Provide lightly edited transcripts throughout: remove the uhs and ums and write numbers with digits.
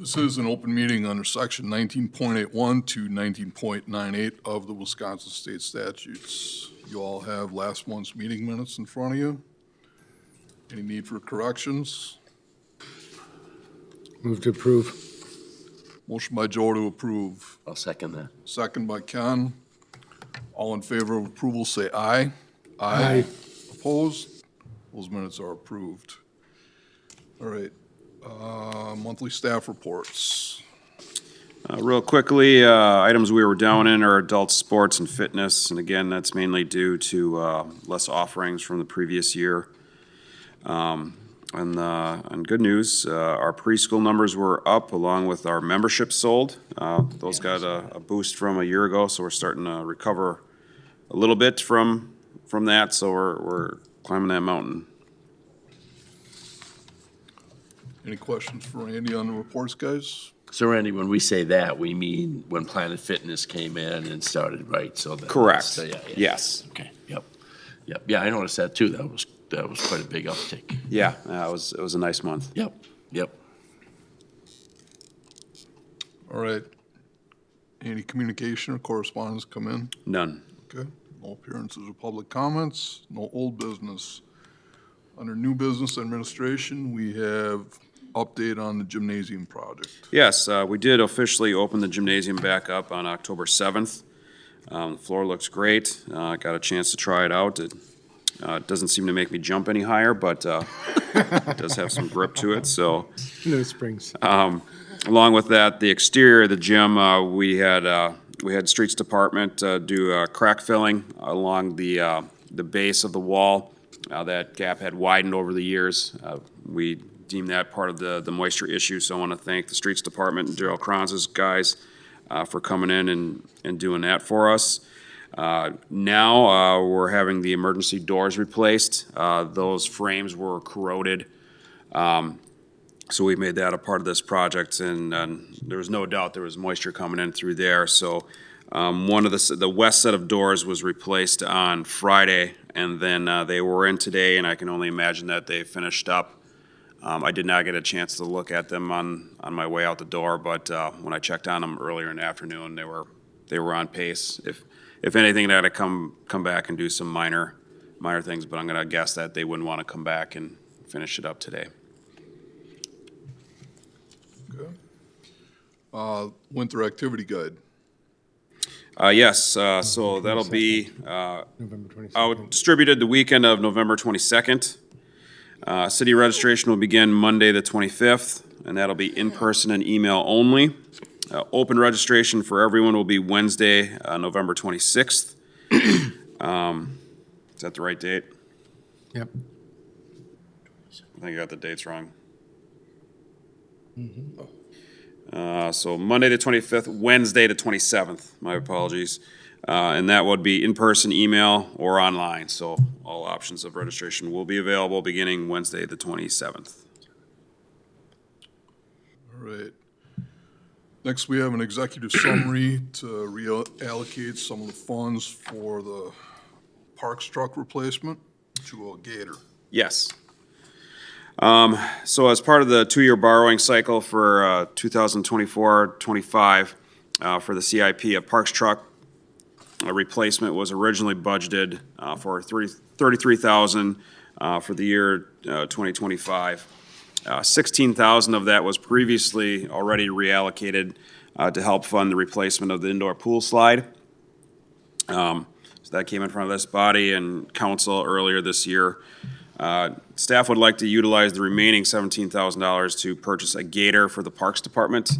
This is an open meeting under section 19.81 to 19.98 of the Wisconsin State Statutes. You all have last month's meeting minutes in front of you. Any need for corrections? Move to approve. Motion by Joe to approve. I'll second that. Second by Ken. All in favor of approval, say aye. Aye. Opposed? Those minutes are approved. All right. Monthly staff reports. Real quickly, items we were down in are adult sports and fitness, and again, that's mainly due to less offerings from the previous year. And good news, our preschool numbers were up along with our memberships sold. Those got a boost from a year ago, so we're starting to recover a little bit from that, so we're climbing that mountain. Any questions for Randy on the reports, guys? So Randy, when we say that, we mean when Planet Fitness came in and started, right? So that. Correct. So, yeah. Yes. Okay, yep. Yeah, I noticed that too. That was quite a big uptick. Yeah, it was a nice month. Yep. All right. Any communication or correspondence come in? None. Okay. No appearances or public comments, no old business. Under new business administration, we have update on the gymnasium project. Yes, we did officially open the gymnasium back up on October 7th. The floor looks great. Got a chance to try it out. It doesn't seem to make me jump any higher, but it does have some grip to it, so. No springs. Along with that, the exterior of the gym, we had streets department do crack filling along the base of the wall. That gap had widened over the years. We deemed that part of the moisture issue, so I want to thank the streets department and Daryl Kronz's guys for coming in and doing that for us. Now we're having the emergency doors replaced. Those frames were corroded. So we made that a part of this project, and there was no doubt there was moisture coming in through there. So one of the west set of doors was replaced on Friday, and then they were in today, and I can only imagine that they finished up. I did not get a chance to look at them on my way out the door, but when I checked on them earlier in the afternoon, they were on pace. If anything, they had to come back and do some minor things, but I'm going to guess that they wouldn't want to come back and finish it up today. Okay. Winter activity guide. Yes, so that'll be November 22nd. out distributed the weekend of November 22nd. City registration will begin Monday the 25th, and that'll be in person and email only. Open registration for everyone will be Wednesday, November 26th. Is that the right date? Yep. I think I got the dates wrong. So Monday the 25th, Wednesday the 27th, my apologies. And that would be in-person, email, or online. So all options of registration will be available beginning Wednesday the 27th. All right. Next, we have an executive summary to reallocate some of the funds for the Parks truck replacement to a Gator. Yes. So as part of the two-year borrowing cycle for 2024-25 for the CIP, a Parks truck replacement was originally budgeted for $33,000 for the year 2025. 16,000 of that was previously already reallocated to help fund the replacement of the indoor pool slide. So that came in front of this body and council earlier this year. Staff would like to utilize the remaining $17,000 to purchase a Gator for the Parks Department.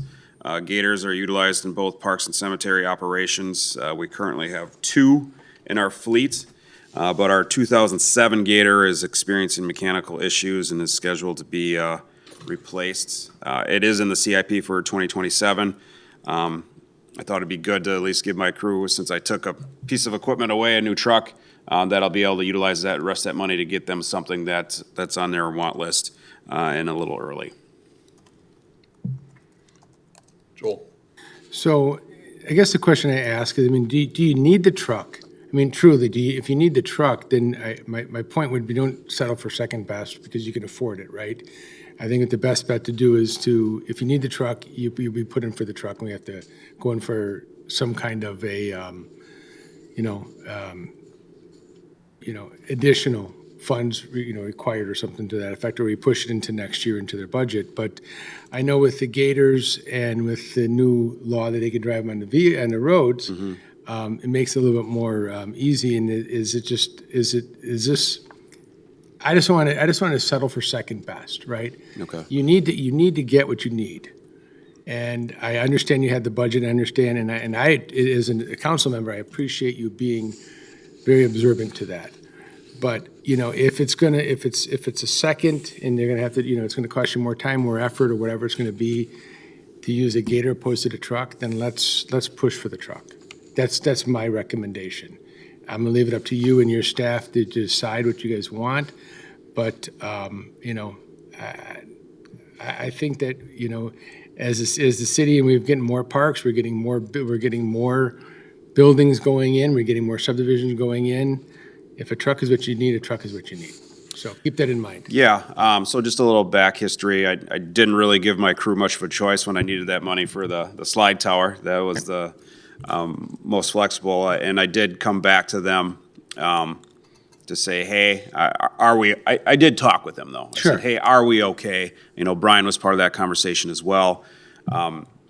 Gators are utilized in both parks and cemetery operations. We currently have 2 in our fleet, but our 2007 Gator is experiencing mechanical issues and is scheduled to be replaced. It is in the CIP for 2027. I thought it'd be good to at least give my crew, since I took a piece of equipment away, a new truck, that I'll be able to utilize that rest of that money to get them something that's on their want list and a little early. Joel? So I guess the question I ask is, I mean, do you need the truck? I mean, truly, if you need the truck, then my point would be don't settle for second best because you can afford it, right? I think the best bet to do is to, if you need the truck, you be put in for the truck, and we have to go in for some kind of a, additional funds, required or something to that effect, or we push it into next year into their budget. But I know with the Gators and with the new law that they can drive on the roads, it makes it a little bit more easy. And is this? I just want to settle for second best, right? Okay. You need to get what you need. And I understand you had the budget, I understand, and I, as a council member, I appreciate you being very observant to that. But, if it's a second and they're gonna have to, it's gonna cost you more time, more effort, or whatever it's gonna be to use a Gator opposed to the truck, then let's push for the truck. That's my recommendation. I'm gonna leave it up to you and your staff to decide what you guys want. But, I think that, as the city, and we're getting more parks, we're getting more buildings going in, we're getting more subdivisions going in. If a truck is what you need, a truck is what you need. So keep that in mind. Yeah, so just a little back history. I didn't really give my crew much of a choice when I needed that money for the slide tower. That was the most flexible, and I did come back to them to say, hey, are we, I did talk with them, though. Sure. I said, hey, are we okay? Brian was part of that conversation as well.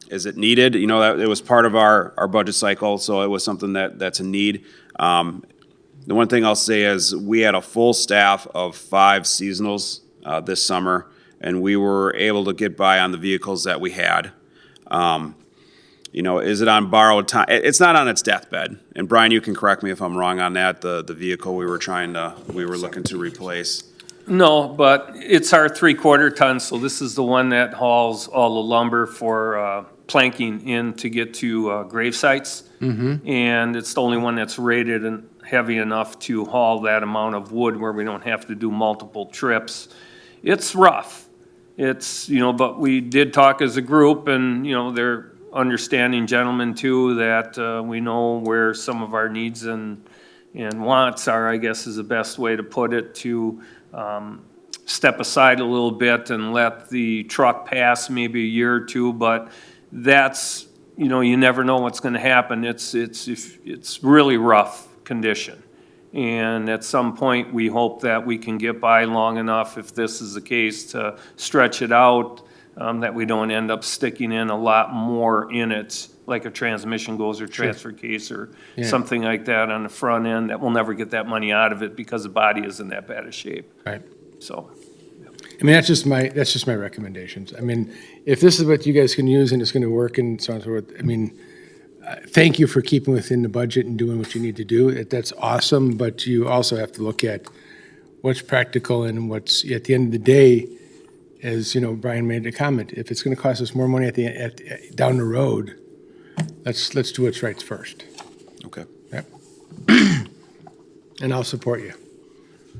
Is it needed? That it was part of our budget cycle, so it was something that's a need. The one thing I'll say is we had a full staff of 5 seasonals this summer, and we were able to get by on the vehicles that we had. Is it on borrowed time? It's not on its deathbed. And Brian, you can correct me if I'm wrong on that, the vehicle we were looking to replace. No, but it's our 3/4 ton, so this is the one that hauls all the lumber for planking in to get to grave sites. And it's the only one that's rated and heavy enough to haul that amount of wood where we don't have to do multiple trips. It's rough. But we did talk as a group, and, they're understanding gentlemen too, that we know where some of our needs and wants are, I guess is the best way to put it, to step aside a little bit and let the truck pass maybe a year or two, but that's, you never know what's gonna happen. It's really rough condition. And at some point, we hope that we can get by long enough, if this is the case, to stretch it out, that we don't end up sticking in a lot more in it, like a transmission goes or transfer case or something like that on the front end, that we'll never get that money out of it because the body is in that bad a shape. Right. So, That's just my recommendations. If this is what you guys can use and it's gonna work and so on and so forth, thank you for keeping within the budget and doing what you need to do. That's awesome, but you also have to look at what's practical and what's, at the end of the day, as, Brian made a comment, if it's gonna cost us more money down the road, let's do what's right first. Okay, Yep. And I'll support you.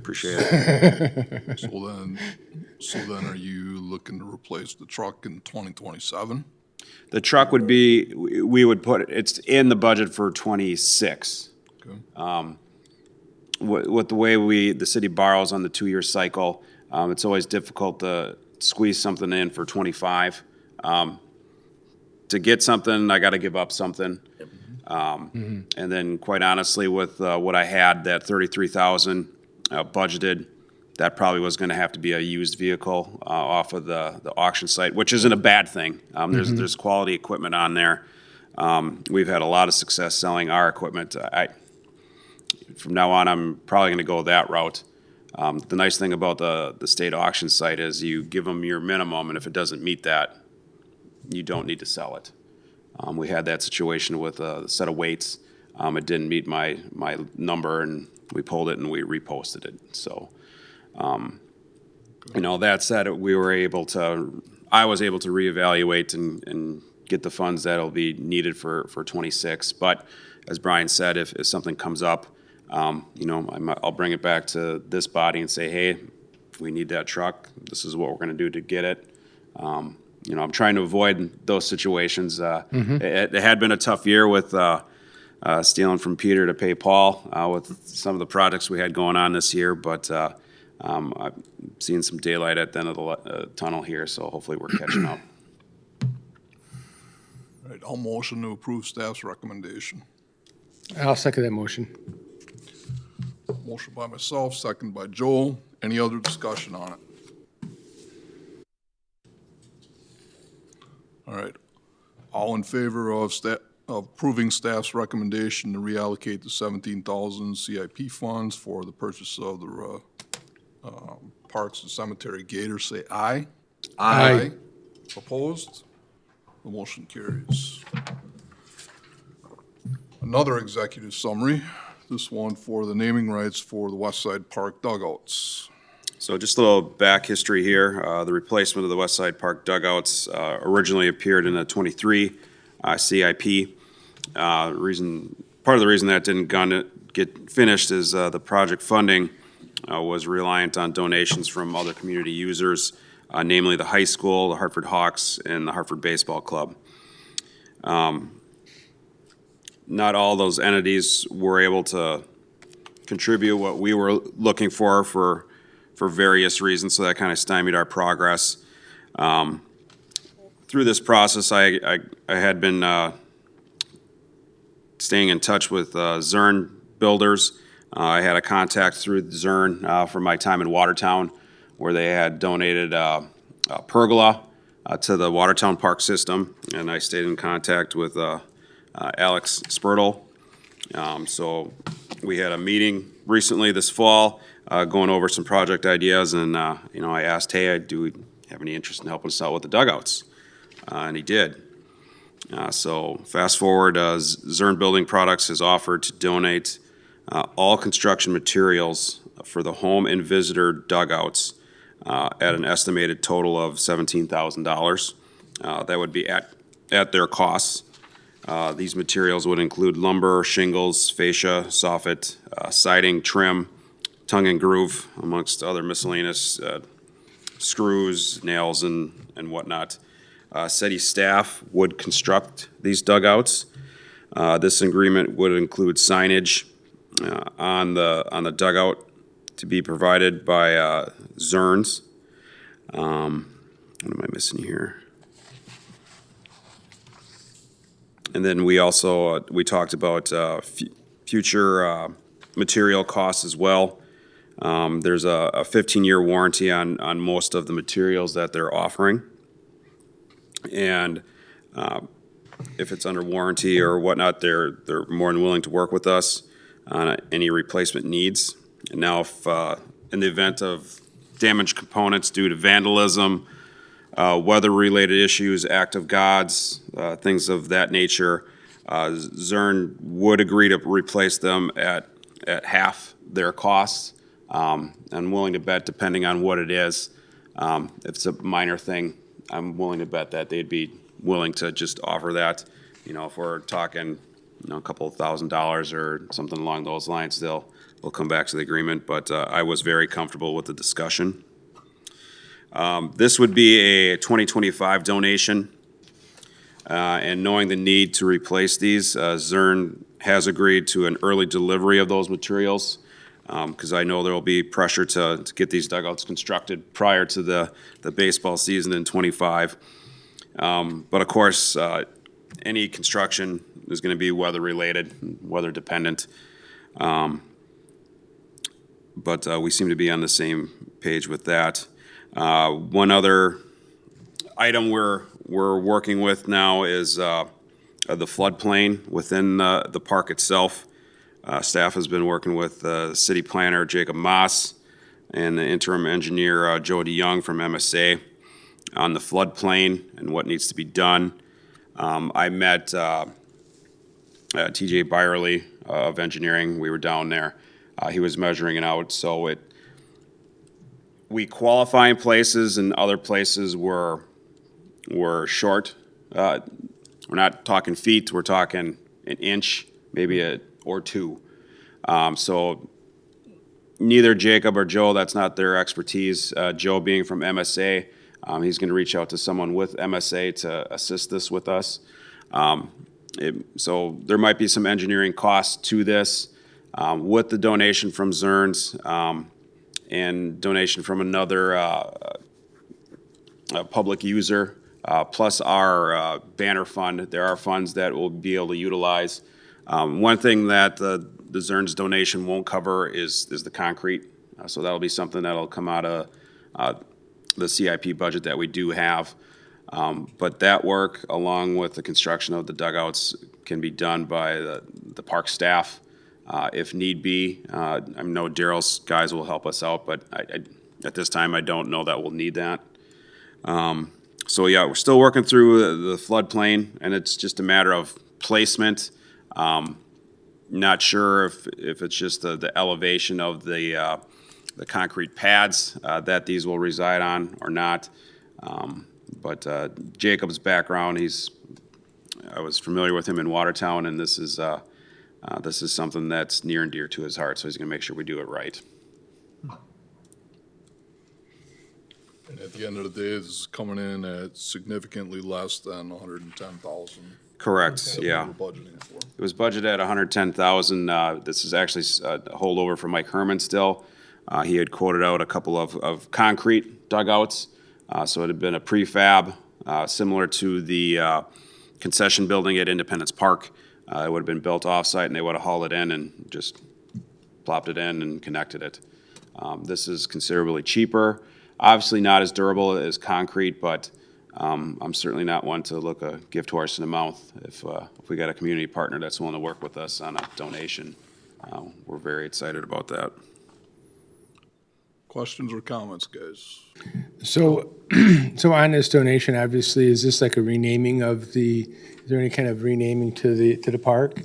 appreciate it. So then are you looking to replace the truck in 2027? The truck would be, we would put, it's in the budget for 26. Okay. With the way the city borrows on the 2-year cycle, it's always difficult to squeeze something in for 25. To get something, I gotta give up something. And then quite honestly, with what I had, that 33,000 budgeted, that probably was gonna have to be a used vehicle off of the auction site, which isn't a bad thing. There's quality equipment on there. We've had a lot of success selling our equipment. From now on, I'm probably gonna go that route. The nice thing about the state auction site is you give them your minimum, and if it doesn't meet that, you don't need to sell it. We had that situation with a set of weights. It didn't meet my number, and we pulled it and we reposted it. So, that said, I was able to reevaluate and get the funds that'll be needed for 26. But as Brian said, if something comes up, I'll bring it back to this body and say, hey, we need that truck. This is what we're gonna do to get it. I'm trying to avoid those situations. It had been a tough year with stealing from Peter to pay Paul with some of the projects we had going on this year, but I'm seeing some daylight at the end of the tunnel here, so hopefully we're catching up. All right, I'll motion to approve staff's recommendation. I'll second that motion. Motion by myself, second by Joel. Any other discussion on it? All right. All in favor of approving staff's recommendation to reallocate the 17,000 CIP funds for the purchase of the Parks and Cemetery gator, say aye. Aye. Opposed? The motion carries. Another executive summary, this one for the naming rights for the West Side Park dugouts. So just a little back history here. The replacement of the West Side Park dugouts originally appeared in a 23 CIP. Part of the reason that didn't get finished is the project funding was reliant on donations from other community users, namely the high school, the Hartford Hawks, and the Hartford Baseball Club. Not all those entities were able to contribute what we were looking for various reasons, so that kind of stymied our progress. Through this process, I had been staying in touch with Zurn Builders. I had a contact through Zurn from my time in Watertown, where they had donated a pergola to the Watertown Park system, and I stayed in contact with Alex Spurtle. So we had a meeting recently this fall, going over some project ideas, and I asked, hey, do we have any interest in helping us out with the dugouts? And he did. So fast forward, Zurn Building Products has offered to donate all construction materials for the home and visitor dugouts at an estimated total of $17,000. That would be at their costs. These materials would include lumber, shingles, fascia, soffit, siding, trim, tongue and groove, amongst other miscellaneous screws, nails, and whatnot. SETI staff would construct these dugouts. This agreement would include signage on the dugout to be provided by Zurns. What am I missing here? And then we also, we talked about future material costs as well. There's a 15-year warranty on most of the materials that they're offering. And if it's under warranty or whatnot, they're more than willing to work with us on any replacement needs. And now if, in the event of damaged components due to vandalism, weather-related issues, act of gods, things of that nature, Zurn would agree to replace them at half their costs. I'm willing to bet, depending on what it is, if it's a minor thing, I'm willing to bet that they'd be willing to just offer that. If we're talking, a couple of $1,000s or something along those lines, they'll come back to the agreement. But I was very comfortable with the discussion. This would be a 2025 donation, and knowing the need to replace these, Zurn has agreed to an early delivery of those materials, because I know there will be pressure to get these dugouts constructed prior to the baseball season in -- but of course, any construction is going to be weather-related, weather-dependent. But we seem to be on the same page with that. One other item we're working with now is the floodplain within the park itself. Staff has been working with city planner Jacob Moss and the interim engineer Joe DeYoung from MSA on the floodplain and what needs to be done. I met TJ Byerly of engineering. We were down there. He was measuring it out, so we qualify in places, and other places were short. We're not talking feet, we're talking an inch, maybe or two. So neither Jacob or Joe, that's not their expertise. Joe being from MSA, he's going to reach out to someone with MSA to assist this with us. So there might be some engineering costs to this with the donation from Zurns. and donation from another public user, plus our banner fund. There are funds that we'll be able to utilize. One thing that the Zerns donation won't cover is the concrete. So that'll be something that'll come out of the CIP budget that we do have. But that work, along with the construction of the dugouts, can be done by the park staff if need be. I know Daryl's guys will help us out, but at this time, I don't know that we'll need that. So yeah, we're still working through the floodplain, and it's just a matter of placement. Not sure if it's just the elevation of the concrete pads that these will reside on or not. But Jacob's background, I was familiar with him in Watertown, and this is something that's near and dear to his heart, so he's gonna make sure we do it right. And at the end of the day, this is coming in at significantly less than 110,000. Correct, that we yeah. were budgeting for. It was budgeted at 110,000. This is actually a holdover from Mike Herman still. He had quoted out a couple of concrete dugouts. So it had been a prefab, similar to the concession building at Independence Park. It would have been built off-site, and they would have hauled it in and just plopped it in and connected it. This is considerably cheaper. Obviously not as durable as concrete, but I'm certainly not one to look a gift horse in the mouth. If we got a community partner that's willing to work with us on a donation, we're very excited about that. Questions or comments, guys? So, so on this donation, obviously, is this like a renaming is there any kind of renaming to the park?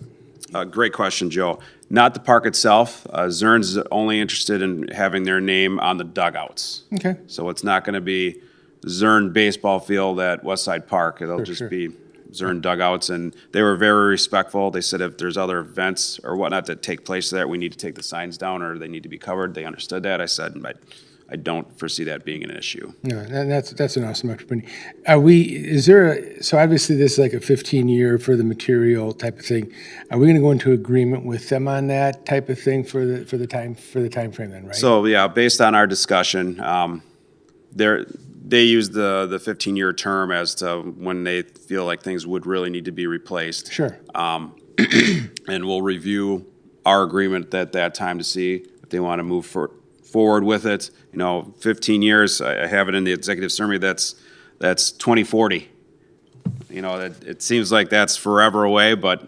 Great question, Joe. Not the park itself. Zerns is only interested in having their name on the dugouts. Okay. So it's not going to be Zern Baseball Field at Westside Park. It'll just sure. be Zern dugouts, and they were very respectful. They said if there's other events or whatnot that take place there, we need to take the signs down or they need to be covered. They understood that. I said, I don't foresee that being an issue. No, that's an awesome opportunity. So obviously this is like a 15-year for the material type of thing. Are we going to go into agreement with them on that type of thing for the time frame then, right? So, yeah, based on our discussion, they use the 15-year term as to when they feel like things would really need to be replaced. Sure. And we'll review our agreement at that time to see if they want to move forward with it. 15 years, I have it in the executive summary, that's 2040. It seems like that's forever away, but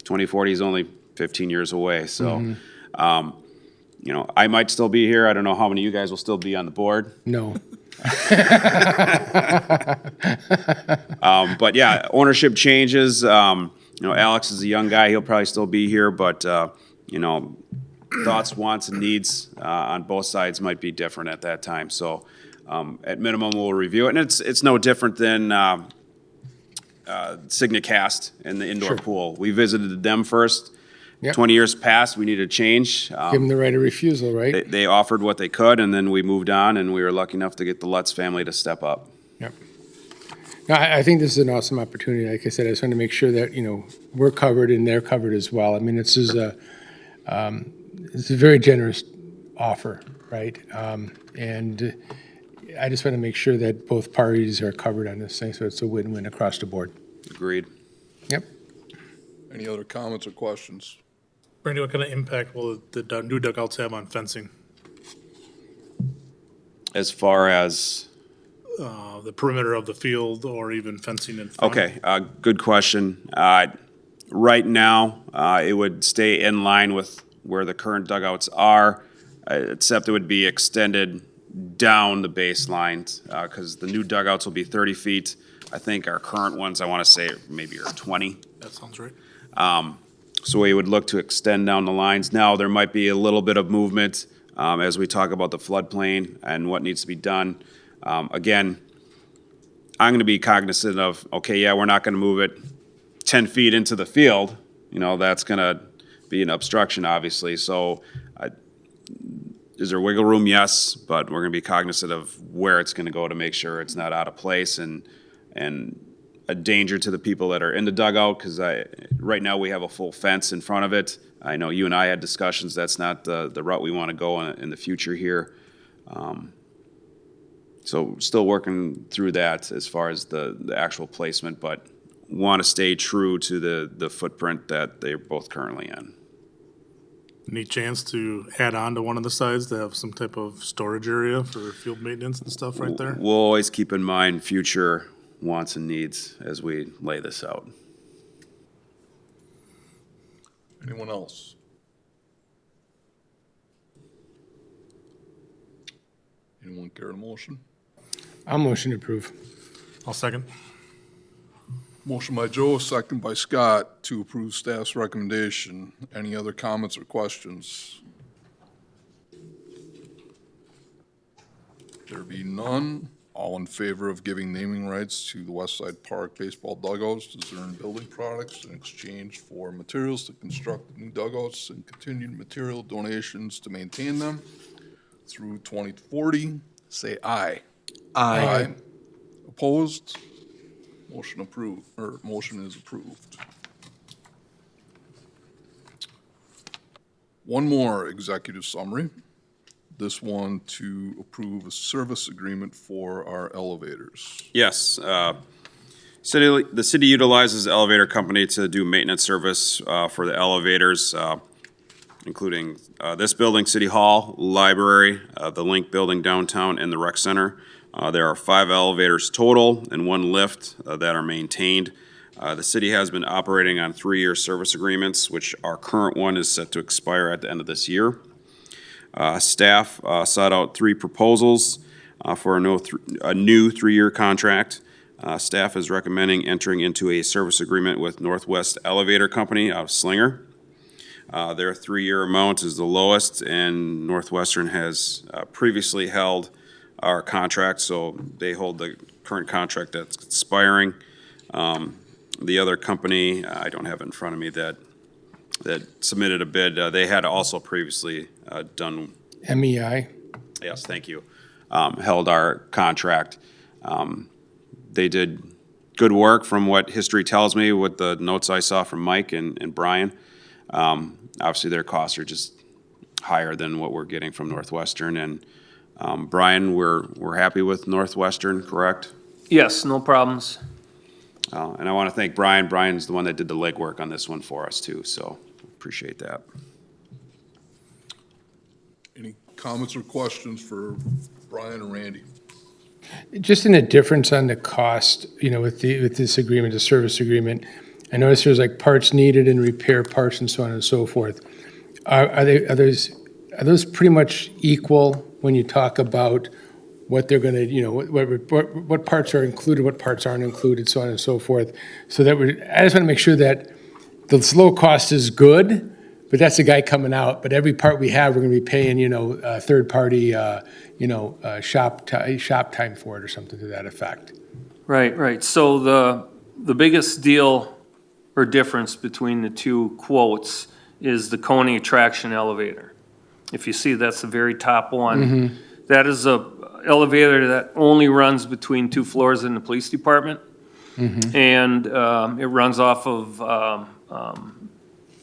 2040 is only 15 years away. So, I might still be here. I don't know how many of you guys will still be on the board. No. But yeah, ownership changes. Alex is a young guy. He'll probably still be here, but, thoughts, wants, and needs on both sides might be different at that time. So at minimum, we'll review it. And it's no different than Signacast in the indoor pool. We visited them first. Yep. 20 years passed, we needed a change. Give them the right of refusal, right? They offered what they could, and then we moved on, and we were lucky enough to get the Lutz family to step up. Yep. No, I think this is an awesome opportunity. Like I said, I just want to make sure that, we're covered and they're covered as well. I mean, this is it's a very generous offer, right? And I just want to make sure that both parties are covered on this thing, so it's a win-win across the board. Agreed. Yep. Any other comments or questions? Brandy, what kind of impact will the new dugouts have on fencing? As far as, The perimeter of the field or even fencing in front? okay, good question. Right now, it would stay in line with where the current dugouts are, except it would be extended down the baseline, because the new dugouts will be 30 feet. I think our current ones, I want to say, maybe are 20. That sounds right. So we would look to extend down the lines. Now, there might be a little bit of movement as we talk about the floodplain and what needs to be done. Again, I'm going to be cognizant of, okay, yeah, we're not going to move it 10 feet into the field. That's going to be an obstruction, obviously. So is there wiggle room? Yes, but we're going to be cognizant of where it's going to go to make sure it's not out of place and a danger to the people that are in the dugout, because right now we have a full fence in front of it. I know you and I had discussions. That's not the route we want to go in the future here. So still working through that as far as the actual placement, but want to stay true to the footprint that they're both currently in. Any chance to add on to one of the sides to have some type of storage area for field maintenance and stuff right there? We'll always keep in mind future wants and needs as we lay this out. Anyone else? Anyone care to motion? I'll motion to approve. I'll second. Motion by Joe, second by Scott to approve staff's recommendation. Any other comments or questions? There be none. All in favor of giving naming rights to the West Side Park baseball dugouts to Zurn Building Products in exchange for materials to construct new dugouts and continued material donations to maintain them through 2040, say aye. Aye. Opposed? Motion approved, or motion is approved. One more executive summary. This one to approve a service agreement for our elevators. Yes, the city utilizes the elevator company to do maintenance service for the elevators, including this building, City Hall, Library, the Link Building downtown, and the Rec Center. There are 5 elevators total and 1 lift that are maintained. The city has been operating on 3-year service agreements, which our current one is set to expire at the end of this year. Staff sought out 3 proposals for a new 3-year contract. Staff is recommending entering into a service agreement with Northwest Elevator Company out of Slinger. Their 3-year amount is the lowest, and Northwestern has previously held our contract, so they hold the current contract that's expiring. The other company, I don't have it in front of me, that submitted a bid, they had also previously done, MEI. yes, thank you, held our contract. They did good work from what history tells me with the notes I saw from Mike and Brian. Obviously, their costs are just higher than what we're getting from Northwestern, and Brian, we're happy with Northwestern, correct? Yes, no problems. And I want to thank Brian. Brian's the one that did the legwork on this one for us too, so appreciate that. Any comments or questions for Brian or Randy? Just in a difference on the cost, with this agreement, the service agreement, I noticed there's like parts needed and repair parts and so on and so forth. Are those pretty much equal when you talk about what they're gonna, what parts are included, what parts aren't included, so on and so forth? So that I just wanna make sure that the low cost is good, but that's the guy coming out, but every part we have, we're gonna be paying, third party, shop time for it or something to that effect. Right. So the biggest deal or difference between the two quotes is the Coney traction elevator. If you see, that's the very top one. That is a elevator that only runs between 2 floors in the police department. And it runs off of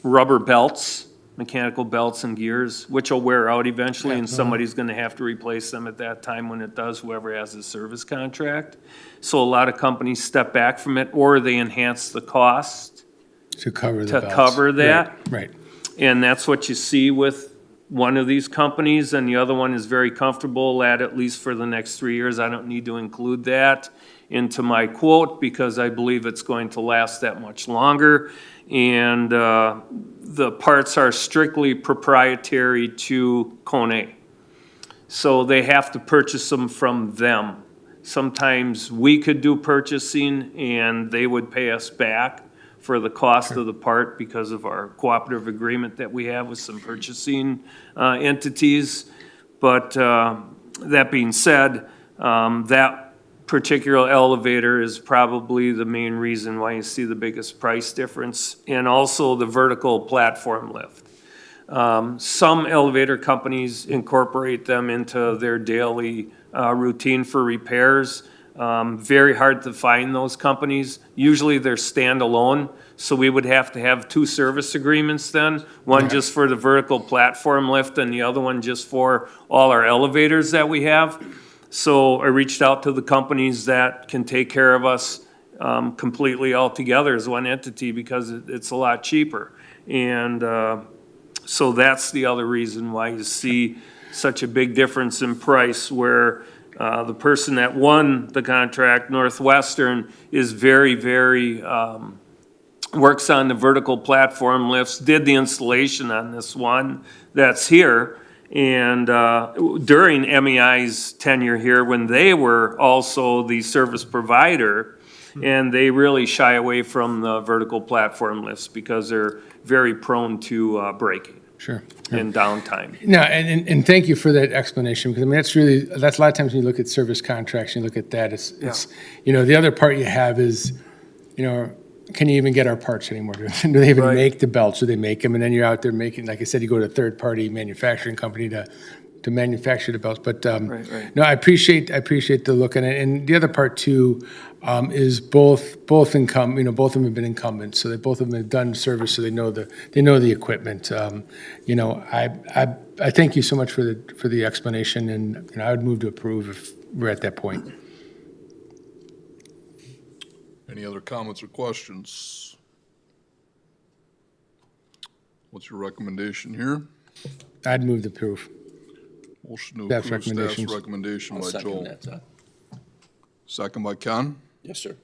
rubber belts, mechanical belts and gears, which will wear out eventually, and somebody's gonna have to replace them at that time when it does, whoever has a service contract. So a lot of companies step back from it, or they enhance the cost To cover the to belts. cover that. Right. And that's what you see with one of these companies, and the other one is very comfortable at least for the next 3 years. I don't need to include that into my quote because I believe it's going to last that much longer. And the parts are strictly proprietary to Kone. So they have to purchase them from them. Sometimes we could do purchasing and they would pay us back for the cost of the part because of our cooperative agreement that we have with some purchasing entities. But that being said, that particular elevator is probably the main reason why you see the biggest price difference, and also the vertical platform lift. Some elevator companies incorporate them into their daily routine for repairs. Very hard to find those companies. Usually they're standalone, so we would have to have two service agreements then. One just for the vertical platform lift and the other one just for all our elevators that we have. So I reached out to the companies that can take care of us completely all together as one entity because it's a lot cheaper. And so that's the other reason why you see such a big difference in price where the person that won the contract, Northwestern, is very, very, works on the vertical platform lifts, did the installation on this one that's here. And during MEI's tenure here, when they were also the service provider, and they really shy away from the vertical platform lifts because they're very prone to breaking Sure. and downtime. No, and thank you for that explanation, because I mean, that's a lot of times when you look at service contracts, you look at that, it's, the other part you have is, can you even get our parts anymore? Do they even Right. make the belts? Do they make them? And then you're out there making, like I said, you go to a third-party manufacturing company to manufacture the belts. But, Right. no, I appreciate the look at it. And the other part too, is both both of them have been incumbents, so they both of them have done service, so they know the equipment. I thank you so much for the explanation, and I would move to approve if we're at that point. Any other comments or questions? What's your recommendation here? I'd move to approve. Motion to Staff's approve staff's recommendations. recommendation I'll by second Joel. that, Todd. Second by Ken. Yes, sir.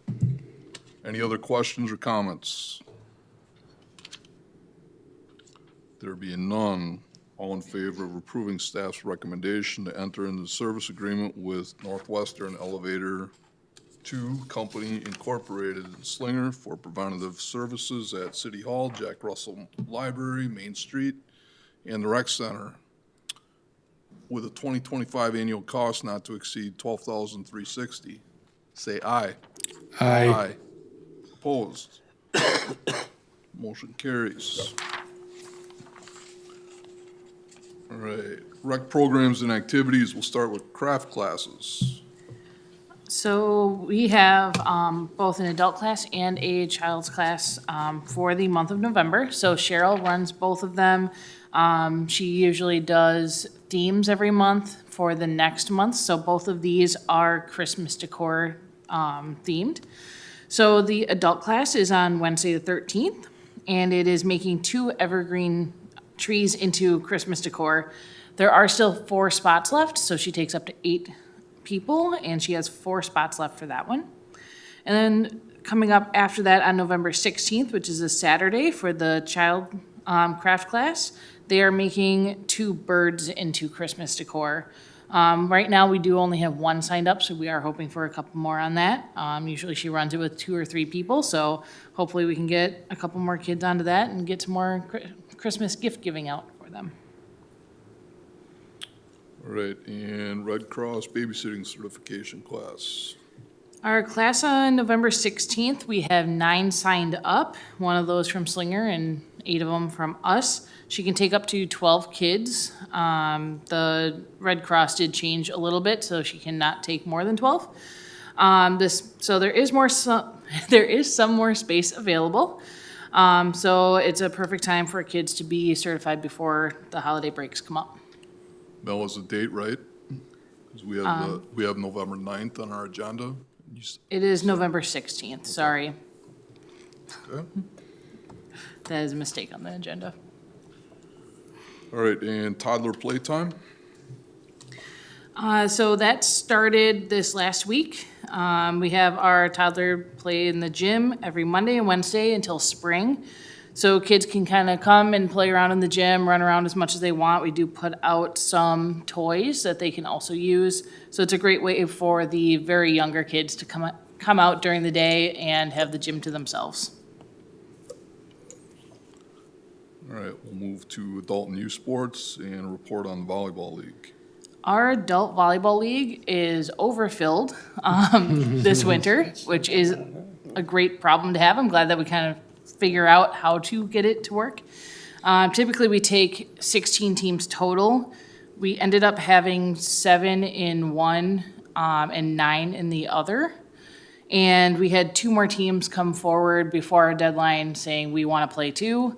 Any other questions or comments? There being none, all in favor of approving staff's recommendation to enter into the service agreement with Northwestern Elevator 2 Company Incorporated in Slinger for preventative services at City Hall, Jack Russell Library, Main Street, and the Rec Center, with a 2025 annual cost not to exceed $12,360. Say aye. Aye. Opposed? Motion carries. All right, rec programs and activities, we'll start with craft classes. So we have both an adult class and a child's class for the month of November. So Cheryl runs both of them. She usually does themes every month for the next month. So both of these are Christmas decor themed. So the adult class is on Wednesday the 13th, and it is making 2 evergreen trees into Christmas decor. There are still 4 spots left, so she takes up to 8 people, and she has 4 spots left for that one. And then coming up after that on November 16th, which is a Saturday for the child craft class, they are making 2 birds into Christmas decor. Right now, we do only have 1 signed up, so we are hoping for a couple more on that. Usually she runs it with 2 or 3 people, so hopefully we can get a couple more kids onto that and get some more Christmas gift giving out for them. All right, and Red Cross babysitting certification class. Our class on November 16th, we have 9 signed up, one of those from Slinger and 8 of them from us. She can take up to 12 kids. The Red Cross did change a little bit, so she cannot take more than 12. So there is some more space available. So it's a perfect time for kids to be certified before the holiday breaks come up. Mel, is the date right? Because we have November 9th on our agenda. It is November 16th, sorry. Okay. That is a mistake on the agenda. All right, and toddler playtime? So that started this last week. We have our toddler play in the gym every Monday and Wednesday until spring. So kids can kind of come and play around in the gym, run around as much as they want. We do put out some toys that they can also use. So it's a great way for the very younger kids to come out during the day and have the gym to themselves. All right, we'll move to adult and youth sports and a report on the volleyball league. Our adult volleyball league is overfilled this winter, which is a great problem to have. I'm glad that we kind of figure out how to get it to work. Typically, we take 16 teams total. We ended up having 7 in one and 9 in the other. And we had 2 more teams come forward before our deadline saying we want to play too.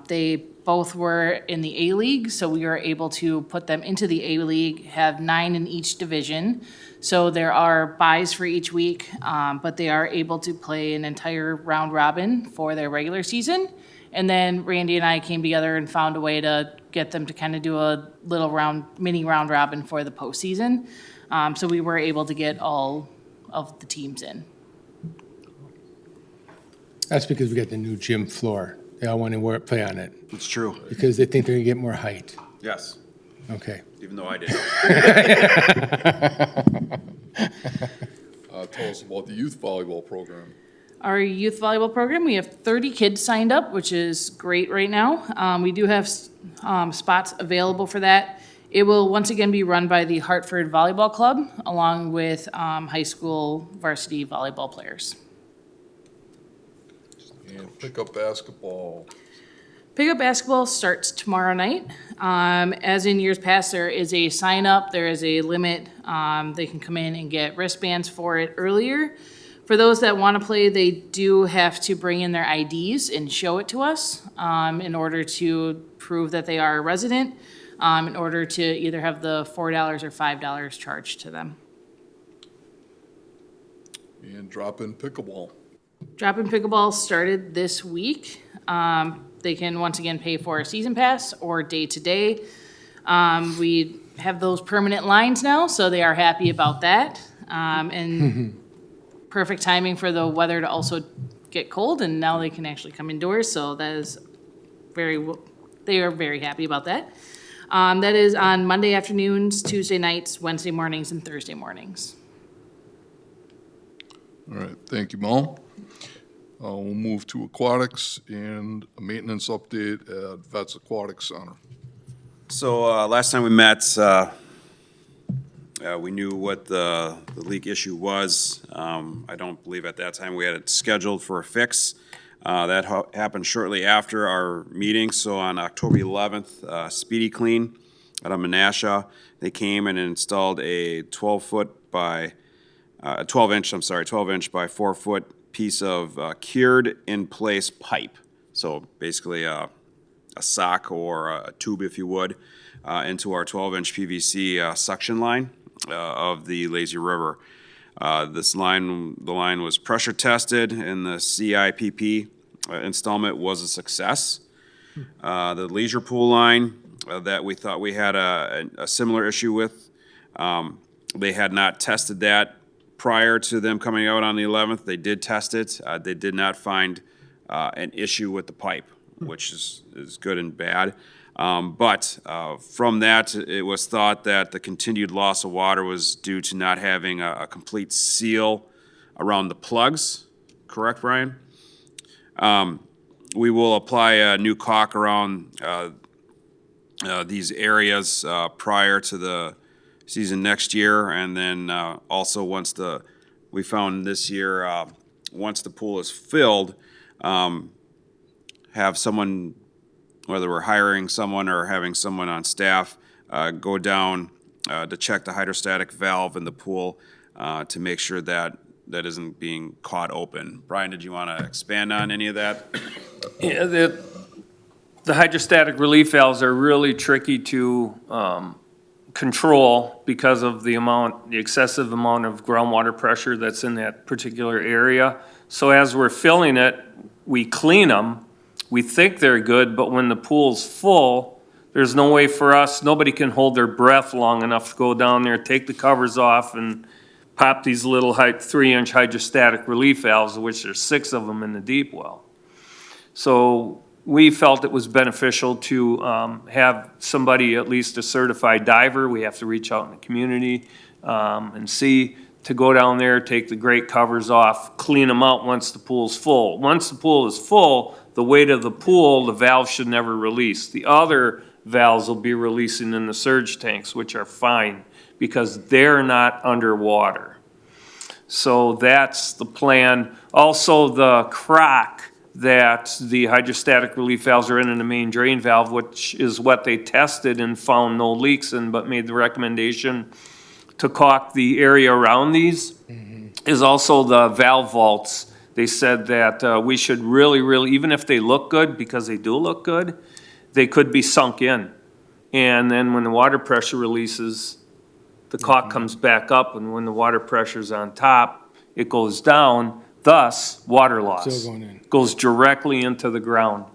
They both were in the A-League, so we were able to put them into the A-League, have 9 in each division. So there are buys for each week, but they are able to play an entire round robin for their regular season. And then Randy and I came together and found a way to get them to kind of do a little mini round robin for the postseason. So we were able to get all of the teams in. That's because we got the new gym floor. They all want to play on it It's true. because they think they're going to get more height. Yes, Okay. even though I did. Tell us about the youth volleyball program. Our youth volleyball program, we have 30 kids signed up, which is great right now. We do have spots available for that. It will once again be run by the Hartford Volleyball Club, along with high school varsity volleyball players. And pickup basketball. Pickup basketball starts tomorrow night. As in years past, there is a sign up, there is a limit. They can come in and get wristbands for it earlier. For those that want to play, they do have to bring in their IDs and show it to us in order to prove that they are a resident, in order to either have the $4 or $5 charged to them. And drop-in pickleball. Drop-in pickleball started this week. They can once again pay for a season pass or day-to-day. We have those permanent lines now, so they are happy about that. And perfect timing for the weather to also get cold, and now they can actually come indoors, so that is they are very happy about that. That is on Monday afternoons, Tuesday nights, Wednesday mornings, and Thursday mornings. All right, thank you, Mel. We'll move to aquatics and a maintenance update at Vets Aquatic Center. So last time we met, we knew what the leak issue was. I don't believe at that time we had it scheduled for a fix. That happened shortly after our meeting, so on October 11th, Speedy Clean out of Menasha, they came and installed a 12-inch by 4-foot piece of cured in place pipe. So basically a sock or a tube, if you would, into our 12-inch PVC suction line of the Lazy River. The line was pressure tested, and the CIPP installment was a success. The leisure pool line that we thought we had a similar issue with, they had not tested that prior to them coming out on the 11th. They did test it. They did not find an issue with the pipe, which is good and bad. But from that, it was thought that the continued loss of water was due to not having a complete seal around the plugs. Correct, Brian? We will apply a new caulk around these areas prior to the season next year, and then also once we found this year, once the pool is filled, have someone, whether we're hiring someone or having someone on staff, go down to check the hydrostatic valve in the pool to make sure that isn't being caught open. Brian, did you want to expand on any of that? Yeah, the hydrostatic relief valves are really tricky to control because of the excessive amount of groundwater pressure that's in that particular area. So as we're filling it, we clean them. We think they're good, but when the pool's full, there's no way for us, nobody can hold their breath long enough to go down there, take the covers off, and pop these little 3-inch hydrostatic relief valves, of which there's 6 of them in the deep well. So we felt it was beneficial to have somebody, at least a certified diver. We have to reach out in the community and see, to go down there, take the grate covers off, clean them out once the pool's full. Once the pool is full, the weight of the pool, the valve should never release. The other valves will be releasing in the surge tanks, which are fine because they're not underwater. So that's the plan. Also, the crack that the hydrostatic relief valves are in the main drain valve, which is what they tested and found no leaks in, but made the recommendation to caulk the area around these is also the valve vaults. They said that we should really, even if they look good, because they do look good, they could be sunk in. And then when the water pressure releases, the caulk comes back up, and when the water pressure's on top, it goes down, thus water loss. Still going in. Goes directly into the ground.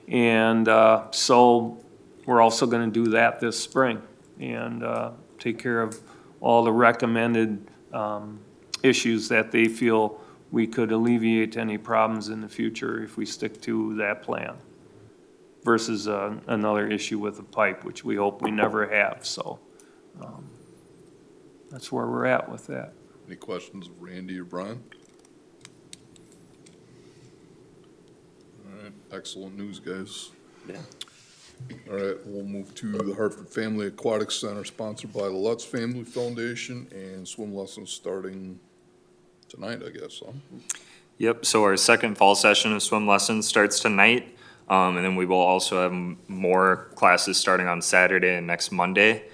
And so we're also gonna do that this spring and take care of all the recommended issues that they feel we could alleviate any problems in the future if we stick to that plan versus another issue with the pipe, which we hope we never have, so that's where we're at with that. Any questions of Randy or Brian? All right, excellent news, guys. Yeah. All right, we'll move to the Hartford Family Aquatic Center, sponsored by the Lutz Family Foundation, and swim lessons starting tonight, I guess, huh? Yep, so our second fall session of swim lessons starts tonight. And then we will also have more classes starting on Saturday and next Monday.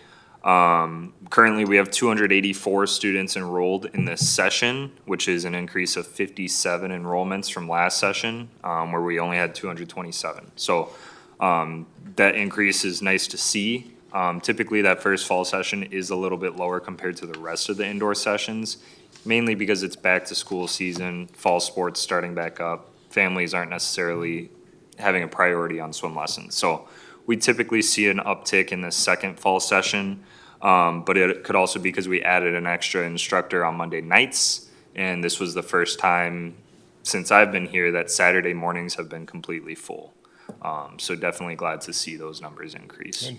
Currently, we have 284 students enrolled in this session, which is an increase of 57 enrollments from last session, where we only had 227. So that increase is nice to see. Typically, that first fall session is a little bit lower compared to the rest of the indoor sessions, mainly because it's back to school season, fall sports starting back up. Families aren't necessarily having a priority on swim lessons. So we typically see an uptick in the second fall session, but it could also be because we added an extra instructor on Monday nights. And this was the first time since I've been here that Saturday mornings have been completely full. So definitely glad to see those numbers increase.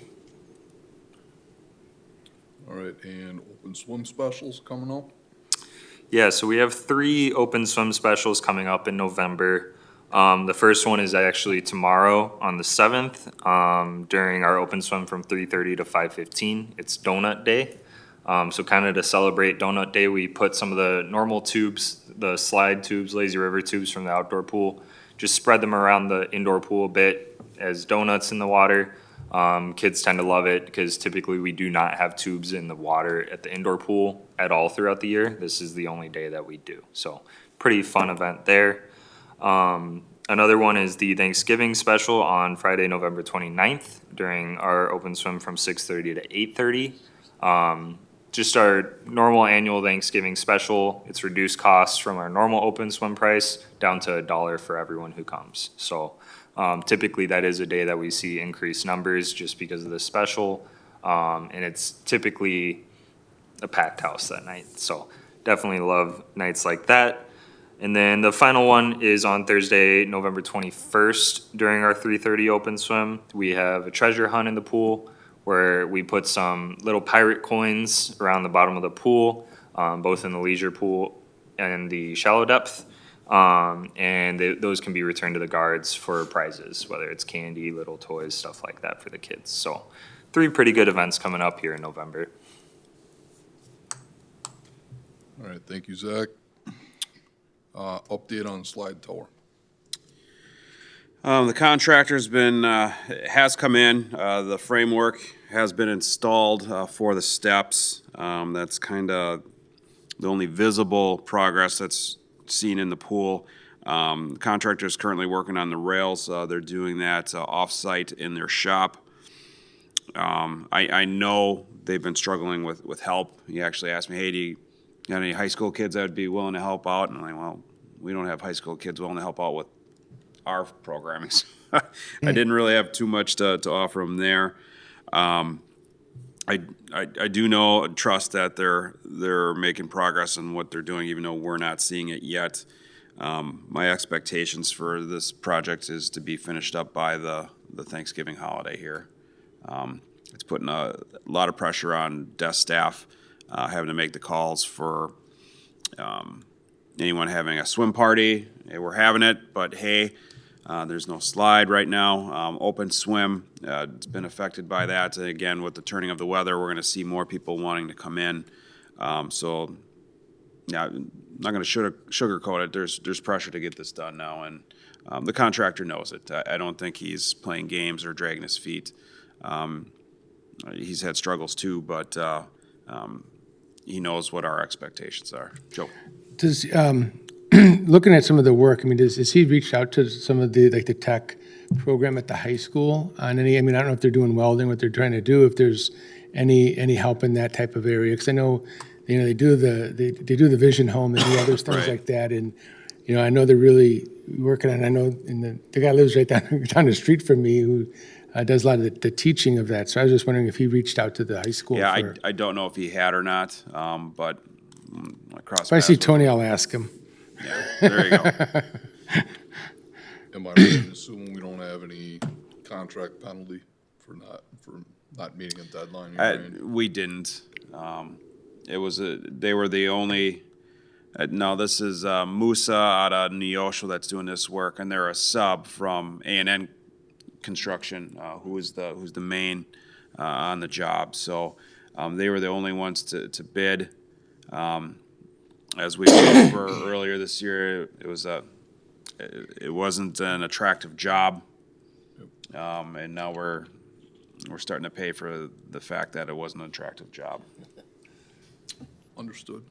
All right, and open swim specials coming up? Yeah, so we have 3 open swim specials coming up in November. The first one is actually tomorrow on the 7th, during our open swim from 3:30 to 5:15. It's Donut Day. So kind of to celebrate Donut Day, we put some of the normal tubes, the slide tubes, lazy river tubes from the outdoor pool, just spread them around the indoor pool a bit as donuts in the water. Kids tend to love it because typically we do not have tubes in the water at the indoor pool at all throughout the year. This is the only day that we do. So pretty fun event there. Another one is the Thanksgiving special on Friday, November 29th during our open swim from 6:30 to 8:30. Just our normal annual Thanksgiving special. It's reduced costs from our normal open swim price down to $1 for everyone who comes. So typically that is a day that we see increased numbers just because of the special. And it's typically a packed house that night. So definitely love nights like that. And then the final one is on Thursday, November 21st, during our 3:30 open swim. We have a treasure hunt in the pool where we put some little pirate coins around the bottom of the pool, both in the leisure pool and the shallow depth. Those can be returned to the guards for prizes, whether it's candy, little toys, stuff like that for the kids. So 3 pretty good events coming up here in November. All right, thank you, Zach. Update on slide tower. The contractor's been, has come in, the framework has been installed for the steps. That's kind of the only visible progress that's seen in the pool. The contractor's currently working on the rails. They're doing that off-site in their shop. I know they've been struggling with help. He actually asked me, hey, do you got any high school kids that would be willing to help out? And I'm like, well, we don't have high school kids willing to help out with our programming. I didn't really have too much to offer them there. I do know, trust that they're making progress in what they're doing, even though we're not seeing it yet. My expectations for this project is to be finished up by the Thanksgiving holiday here. It's putting a lot of pressure on desk staff, having to make the calls for anyone having a swim party. Hey, we're having it, but hey, there's no slide right now. Open swim, it's been affected by that. And again, with the turning of the weather, we're going to see more people wanting to come in. So, yeah, I'm not going to sugarcoat it. There's pressure to get this done now, and the contractor knows it. I don't think he's playing games or dragging his feet. He's had struggles too, but he knows what our expectations are. Joe? Does, looking at some of the work, I mean, has he reached out to some of the, like the tech program at the high school on any, I mean, I don't know if they're doing welding, what they're trying to do, if there's any help in that type of area? Because I know, you know, they do the Vision Home, they do other things Right. like that. And, you know, I know they're really working on, I know, and the guy lives right down the street from me who does a lot of the teaching of that. So I was just wondering if he reached out to the high school. Yeah, for- I don't know if he had or not, but I crossed If I see paths with Tony, I'll ask him. him. There you go. Am I right in assuming we don't have any contract penalty for not meeting a deadline? you're saying? We didn't. It was they were the only, no, this is Musa out of Neosho that's doing this work, and they're a sub from A&N Construction, who's the main on the job. So they were the only ones to bid. As we went over earlier this year, it wasn't an attractive job. And now we're starting to pay for the fact that it wasn't an attractive job. Understood.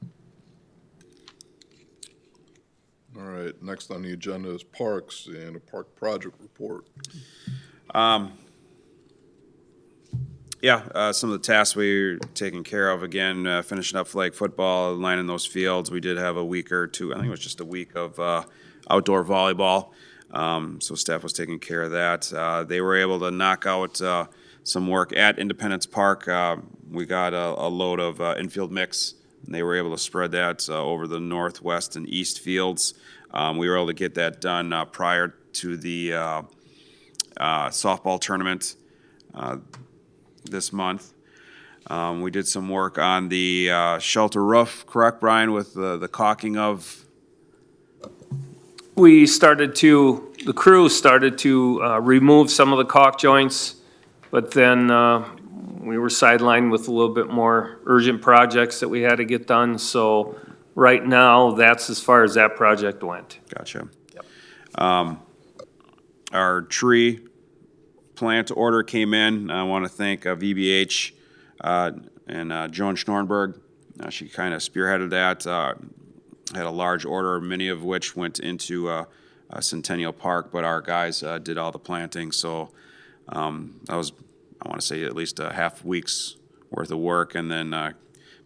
All right, next on the agenda is parks and a park project report. Yeah, some of the tasks we're taking care of, again, finishing up flag football, lining those fields. We did have a week or two, I think it was just a week of outdoor volleyball. So staff was taking care of that. They were able to knock out some work at Independence Park. We got a load of infield mix, and they were able to spread that over the northwest and east fields. We were able to get that done prior to the softball tournament this month. We did some work on the shelter roof, correct, Brian, with the caulking of, The crew started to remove some of the caulk joints, but then we were sidelined with a little bit more urgent projects that we had to get done. So right now, that's as far as that project went. gotcha. Our tree plant order came in. I want to thank VBH and Joan Schnornberg. She kind of spearheaded that. Had a large order, many of which went into Centennial Park, but our guys did all the planting. So that was, I want to say, at least a half week's worth of work. And then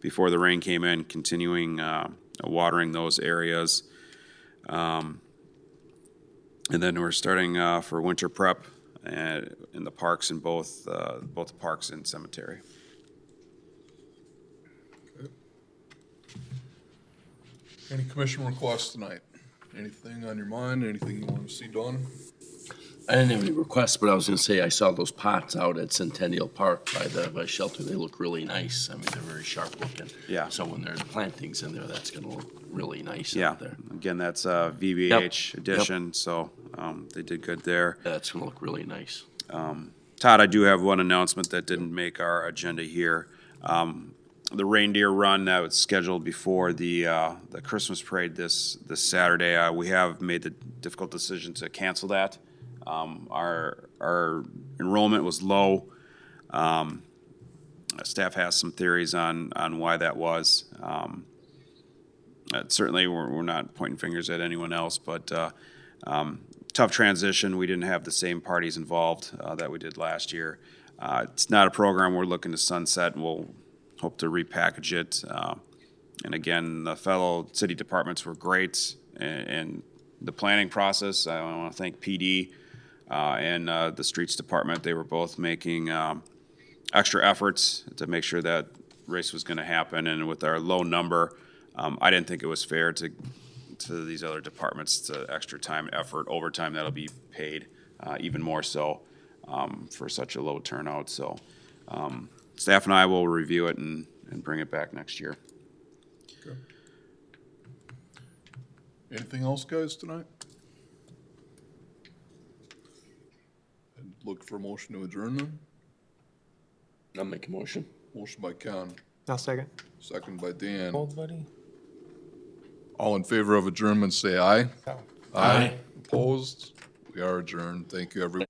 before the rain came in, continuing watering those areas. And then we're starting for winter prep in the parks in both the parks and cemetery. Any commission requests tonight? Anything on your mind, anything you want to see done? I didn't have any requests, but I was gonna say, I saw those pots out at Centennial Park by shelter. They look really nice. I mean, they're very sharp looking. Yeah. So when there's plantings in there, that's gonna look really nice Yeah, out there. again, that's VBH Yep. edition, so they did good there. That's gonna look really nice. Todd, I do have one announcement that didn't make our agenda here. The reindeer run that was scheduled before the Christmas parade this Saturday, we have made the difficult decision to cancel that. Our enrollment was low. Staff has some theories on why that was. Certainly, we're not pointing fingers at anyone else, but tough transition. We didn't have the same parties involved that we did last year. It's not a program we're looking to sunset, and we'll hope to repackage it. And again, the fellow city departments were great in the planning process. I want to thank PD and the streets department. They were both making extra efforts to make sure that race was going to happen. And with our low number, I didn't think it was fair to these other departments to extra time, effort, overtime that'll be paid, even more so for such a low turnout. So staff and I will review it and bring it back next year. Okay. Anything else, guys, tonight? And look for a motion to adjourn then. I'll make a motion. Motion by Ken, I'll second. second by Dan. Old buddy? All in favor of adjournment, say aye. Oh. Aye. Opposed? We are adjourned. Thank you, everyone.